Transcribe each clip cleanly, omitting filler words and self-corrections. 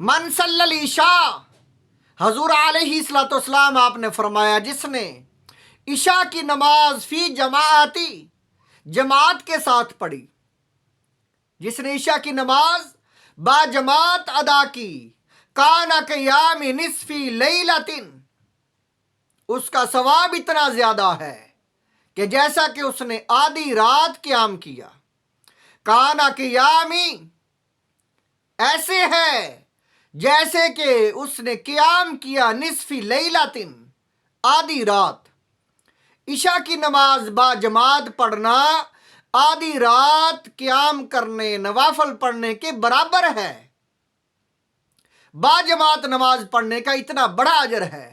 من صلی العشاء، حضور علیہ الصلوۃ والسلام آپ نے فرمایا جس نے عشاء کی نماز فی جماعتی، جماعت کے ساتھ پڑھی، جس نے عشاء کی نماز با جماعت ادا کی، کان قیام نصف لیلۃ، اس کا ثواب اتنا زیادہ ہے کہ جیسا کہ اس نے آدھی رات قیام کیا۔ کان قیامی ایسے ہے جیسے کہ اس نے قیام کیا نصف لیلۃ، آدھی رات۔ عشاء کی نماز با جماعت پڑھنا آدھی رات قیام کرنے، نوافل پڑھنے کے برابر ہے۔ با جماعت نماز پڑھنے کا اتنا بڑا اجر ہے،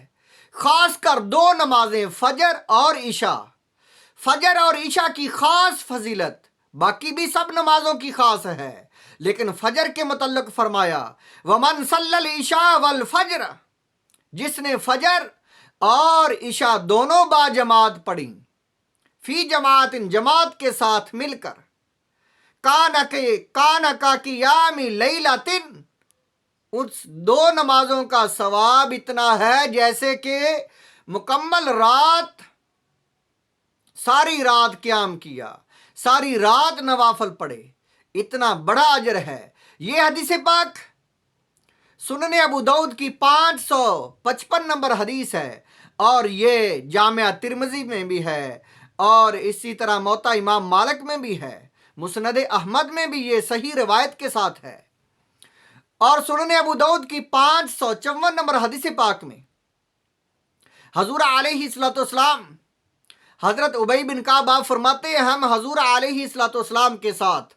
خاص کر دو نمازیں فجر اور عشاء۔ فجر اور عشاء کی خاص فضیلت باقی بھی سب نمازوں کی خاص ہے، لیکن فجر کے متعلق فرمایا وَمَنْ صَلَّى الْعِشَاءَ وَالْفَجْرَ، جس نے فجر اور عشاء دونوں با جماعت پڑھی، فی جماعت، جماعت کے ساتھ مل کر، کان کا قیام لیلۃ، اس دو نمازوں کا ثواب اتنا ہے جیسے کہ مکمل رات، ساری رات قیام کیا، ساری رات نوافل پڑھے، اتنا بڑا اجر ہے۔ یہ حدیث پاک سنن ابو داؤد کی 555 نمبر حدیث ہے، اور یہ جامعہ ترمذی میں بھی ہے، اور اسی طرح موطا امام مالک میں بھی ہے، مسند احمد میں بھی یہ صحیح روایت کے ساتھ ہے، اور سنن ابو داؤد کی 554 نمبر حدیث پاک میں حضور علیہ الصلوۃ والسلام، حضرت ابی بن کعب آپ فرماتے ہیں ہم حضور علیہ الصلوۃ والسلام کے ساتھ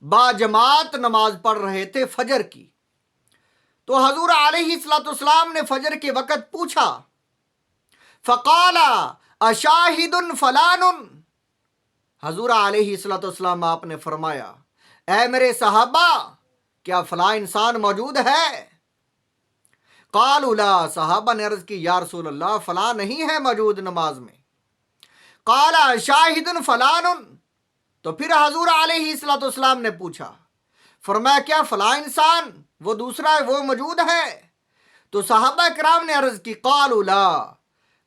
با جماعت نماز پڑھ رہے تھے فجر کی، تو حضور علیہ الصلوۃ والسلام نے فجر کے وقت پوچھا، فقال اشاہد فلان، حضور علیہ الصلوۃ والسلام آپ نے فرمایا اے میرے صحابہ، کیا فلاں انسان موجود ہے؟ قالوا لا، صحابہ نے عرض کی یا رسول اللہ فلاں نہیں ہے موجود نماز میں۔ قال شاہد فلان، تو پھر حضور علیہ الصلوۃ والسلام نے پوچھا، فرمایا کیا فلاں انسان وہ دوسرا وہ موجود ہے؟ تو صحابہ کرام نے عرض کی قالوا لا،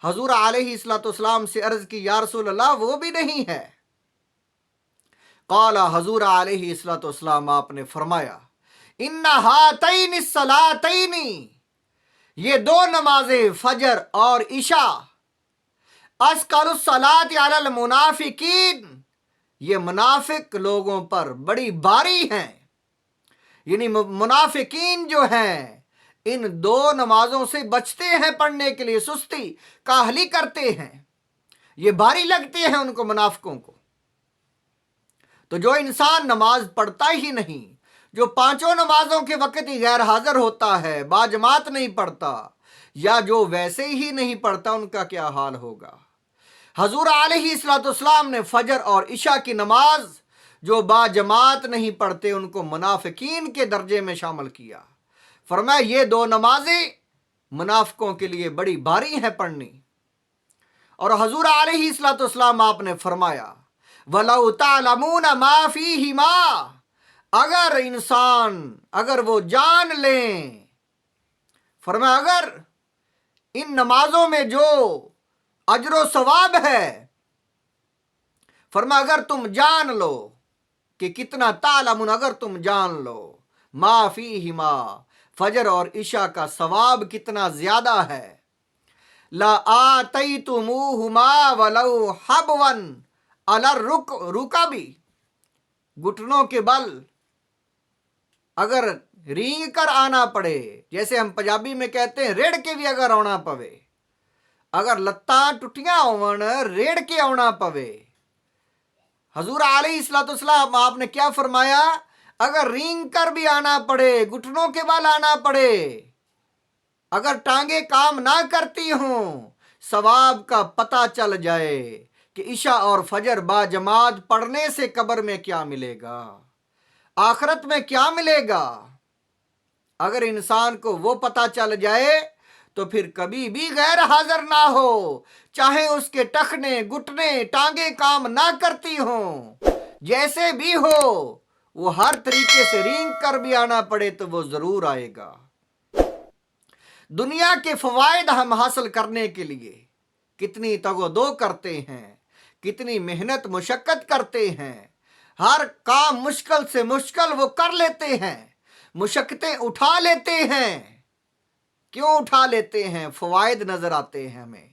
حضور علیہ الصلوۃ والسلام سے عرض کی یا رسول اللہ وہ بھی نہیں ہے۔ قال، حضور علیہ الصلوۃ والسلام آپ نے فرمایا ان ہاتین الصلاتین، یہ دو نمازیں فجر اور عشاء، اثقل الصلاۃ علی المنافقین، یہ منافق لوگوں پر بڑی باری ہیں، یعنی منافقین جو ہیں ان دو نمازوں سے بچتے ہیں، پڑھنے کے لیے سستی کاہلی کرتے ہیں، یہ بھاری لگتے ہیں ان کو، منافقوں کو۔ تو جو انسان نماز پڑھتا ہی نہیں، جو پانچوں نمازوں کے وقت ہی غیر حاضر ہوتا ہے، با جماعت نہیں پڑھتا، یا جو ویسے ہی نہیں پڑھتا، ان کا کیا حال ہوگا؟ حضور علیہ الصلوۃ والسلام نے فجر اور عشاء کی نماز جو با جماعت نہیں پڑھتے ان کو منافقین کے درجے میں شامل کیا، فرمایا یہ دو نمازیں منافقوں کے لیے بڑی بھاری ہیں پڑھنی۔ اور حضور علیہ الصلوۃ والسلام آپ نے فرمایا وَلَوْ تَعْلَمُونَ مَا فِيهِمَا، اگر وہ جان لیں، فرمایا اگر ان نمازوں میں جو اجر و ثواب ہے، فرمایا اگر تم جان لو کہ کتنا، تعلمون اگر تم جان لو، ما فیہما فجر اور عشاء کا ثواب کتنا زیادہ ہے، لا آتیتموہما ولو حبوا علی الرکب، گھٹنوں کے بل اگر رینگ کر آنا پڑے، جیسے ہم پنجابی میں کہتے ہیں ریڑھ کے بھی اگر آنا پوے، اگر لتاں ٹوٹیاں ہون ریڑھ کے آنا پوے، حضور علیہ الصلوۃ والسلام آپ نے کیا فرمایا، اگر رینگ کر بھی آنا پڑے، گھٹنوں کے بل آنا پڑے، اگر ٹانگیں کام نہ کرتی ہوں، ثواب کا پتہ چل جائے کہ عشاء اور فجر با جماعت پڑھنے سے قبر میں کیا ملے گا، آخرت میں کیا ملے گا، اگر انسان کو وہ پتہ چل جائے تو پھر کبھی بھی غیر حاضر نہ ہو، چاہے اس کے ٹخنے، گھٹنے، ٹانگیں کام نہ کرتی ہوں، جیسے بھی ہو، وہ ہر طریقے سے رینگ کر بھی آنا پڑے تو وہ ضرور آئے گا۔ دنیا کے فوائد ہم حاصل کرنے کے لیے کتنی تگودو کرتے ہیں، کتنی محنت مشقت کرتے ہیں، ہر کام مشکل سے مشکل وہ کر لیتے ہیں، مشقتیں اٹھا لیتے ہیں۔ کیوں اٹھا لیتے ہیں؟ فوائد نظر آتے ہیں ہمیں،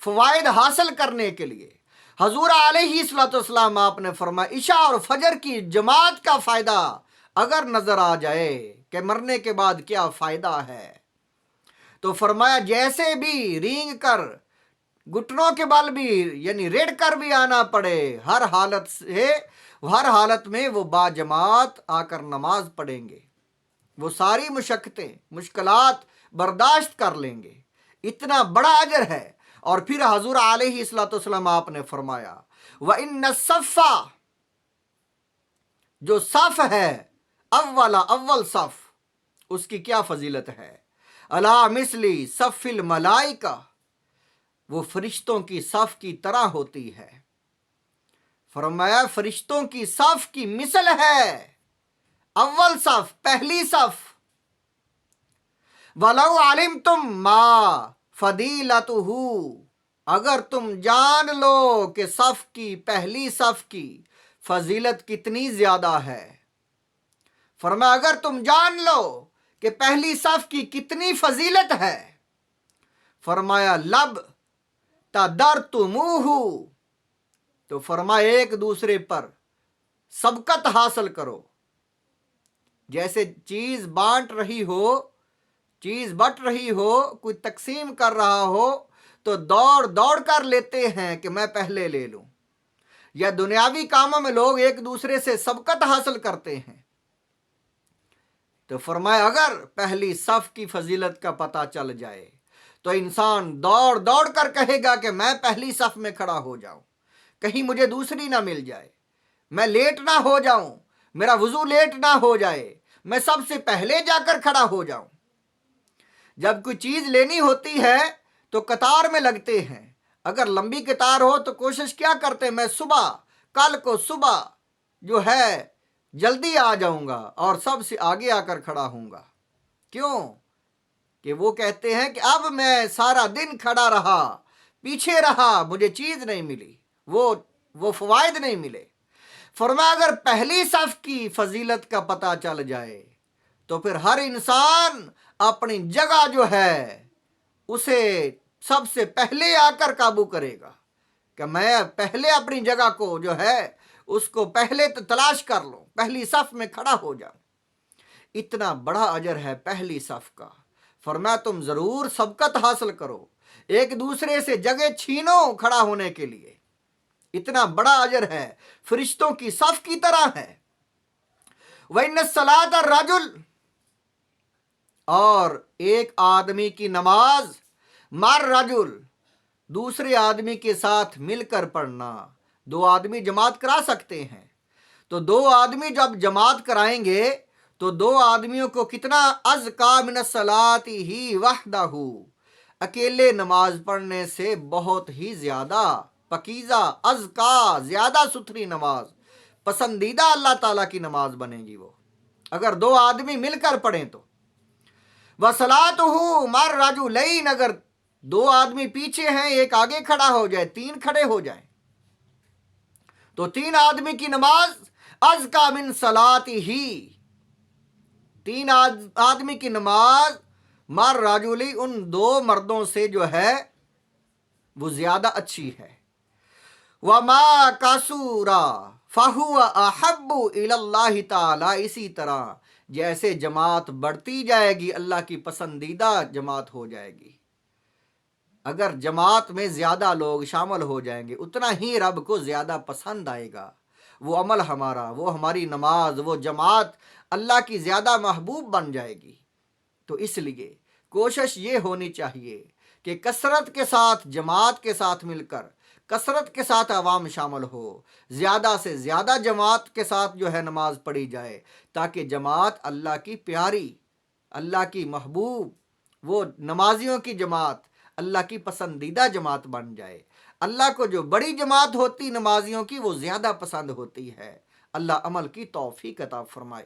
فوائد حاصل کرنے کے لیے۔ حضور علیہ الصلوۃ والسلام آپ نے فرمایا عشاء اور فجر کی جماعت کا فائدہ اگر نظر آ جائے کہ مرنے کے بعد کیا فائدہ ہے، تو فرمایا جیسے بھی رینگ کر گھٹنوں کے بل بھی یعنی ریڑھ کر بھی آنا پڑے، ہر حالت میں وہ با جماعت آ کر نماز پڑھیں گے، وہ ساری مشقتیں مشکلات برداشت کر لیں گے۔ اتنا بڑا اجر ہے۔ اور پھر حضور علیہ الصلوۃ والسلام آپ نے فرمایا وَإِنَّ الصَّفَّ، جو صف ہے اول صف، اس کی کیا فضیلت ہے؟ عَلَى مِثْلِ صَفِّ الْمَلَائِکَةِ، وہ فرشتوں کی صف کی طرح ہوتی ہے۔ فرمایا فرشتوں کی صف کی مثل ہے، اول صف، پہلی صف۔ وَلَوْ عَلِمْتُمْ مَا فَضِيلَتُهُ، اگر تم جان لو کہ صف کی، پہلی صف کی فضیلت کتنی زیادہ ہے۔ فرمایا اگر تم جان لو کہ پہلی صف کی کتنی فضیلت ہے، فرمایا لب تدرتموہ، تو فرمایا ایک دوسرے پر سبقت حاصل کرو۔ جیسے چیز بانٹ رہی ہو، چیز بٹ رہی ہو، کوئی تقسیم کر رہا ہو تو دوڑ کر لیتے ہیں کہ میں پہلے لے لوں، یا دنیاوی کاموں میں لوگ ایک دوسرے سے سبقت حاصل کرتے ہیں۔ تو فرمایا اگر پہلی صف کی فضیلت کا پتہ چل جائے تو انسان دوڑ کر کہے گا کہ میں پہلی صف میں کھڑا ہو جاؤں، کہیں مجھے دوسری نہ مل جائے، میں لیٹ نہ ہو جاؤں، میرا وضو لیٹ نہ ہو جائے، میں سب سے پہلے جا کر کھڑا ہو جاؤں۔ جب کوئی چیز لینی ہوتی ہے تو قطار میں لگتے ہیں، اگر لمبی قطار ہو تو کوشش کیا کرتے ہیں میں کل کو صبح جو ہے جلدی آ جاؤں گا اور سب سے آگے آ کر کھڑا ہوں گا۔ کیوں؟ کہ وہ کہتے ہیں کہ اب میں سارا دن کھڑا رہا، پیچھے رہا، مجھے چیز نہیں ملی، وہ فوائد نہیں ملے۔ فرمایا اگر پہلی صف کی فضیلت کا پتہ چل جائے تو پھر ہر انسان اپنی جگہ جو ہے اسے سب سے پہلے آ کر قابو کرے گا کہ میں پہلے اپنی جگہ کو جو ہے اس کو پہلے تلاش کر لوں، پہلی صف میں کھڑا ہو جاؤں۔ اتنا بڑا اجر ہے پہلی صف کا۔ فرمایا تم ضرور سبقت حاصل کرو، ایک دوسرے سے جگہ چھینو کھڑا ہونے کے لیے، اتنا بڑا اجر ہے، فرشتوں کی صف کی طرح ہے۔ وَإِنَّ الصَّلَاةَ الرَّجُلِ، اور ایک آدمی کی نماز، مر رجل، دوسرے آدمی کے ساتھ مل کر پڑھنا، دو آدمی جماعت کرا سکتے ہیں، تو دو آدمی جب جماعت کرائیں گے تو دو آدمیوں کو کتنا ازکا من الصلاۃ وحدہ، اکیلے نماز پڑھنے سے بہت ہی زیادہ پاکیزہ، ازکا، زیادہ ستھری نماز، پسندیدہ اللہ تعالیٰ کی نماز بنے گی وہ، اگر دو آدمی مل کر پڑھیں تو۔ وَصَلَاتُهُ مَعَ الرَّجُلَيْنِ، اگر دو آدمی پیچھے ہیں ایک آگے کھڑا ہو جائے، تین کھڑے ہو جائیں تو تین آدمی کی نماز ازکا من صلاتہ، تین آدمی کی نماز مر راجولی، ان دو مردوں سے جو ہے وہ زیادہ اچھی ہے۔ وَمَا كَسُورَ فَهُوَ أَحَبُّ إِلَى اللَّهِ تعالی، اسی طرح جیسے جماعت بڑھتی جائے گی اللہ کی پسندیدہ جماعت ہو جائے گی۔ اگر جماعت میں زیادہ لوگ شامل ہو جائیں گے اتنا ہی رب کو زیادہ پسند آئے گا، وہ عمل ہمارا، وہ ہماری نماز، وہ جماعت اللہ کی زیادہ محبوب بن جائے گی۔ تو اس لیے کوشش یہ ہونی چاہیے کہ کثرت کے ساتھ جماعت کے ساتھ مل کر، کثرت کے ساتھ عوام شامل ہو، زیادہ سے زیادہ جماعت کے ساتھ جو ہے نماز پڑھی جائے، تاکہ جماعت اللہ کی پیاری، اللہ کی محبوب، وہ نمازیوں کی جماعت اللہ کی پسندیدہ جماعت بن جائے۔ اللہ کو جو بڑی جماعت ہوتی نمازیوں کی وہ زیادہ پسند ہوتی ہے۔ اللہ عمل کی توفیق عطا فرمائے۔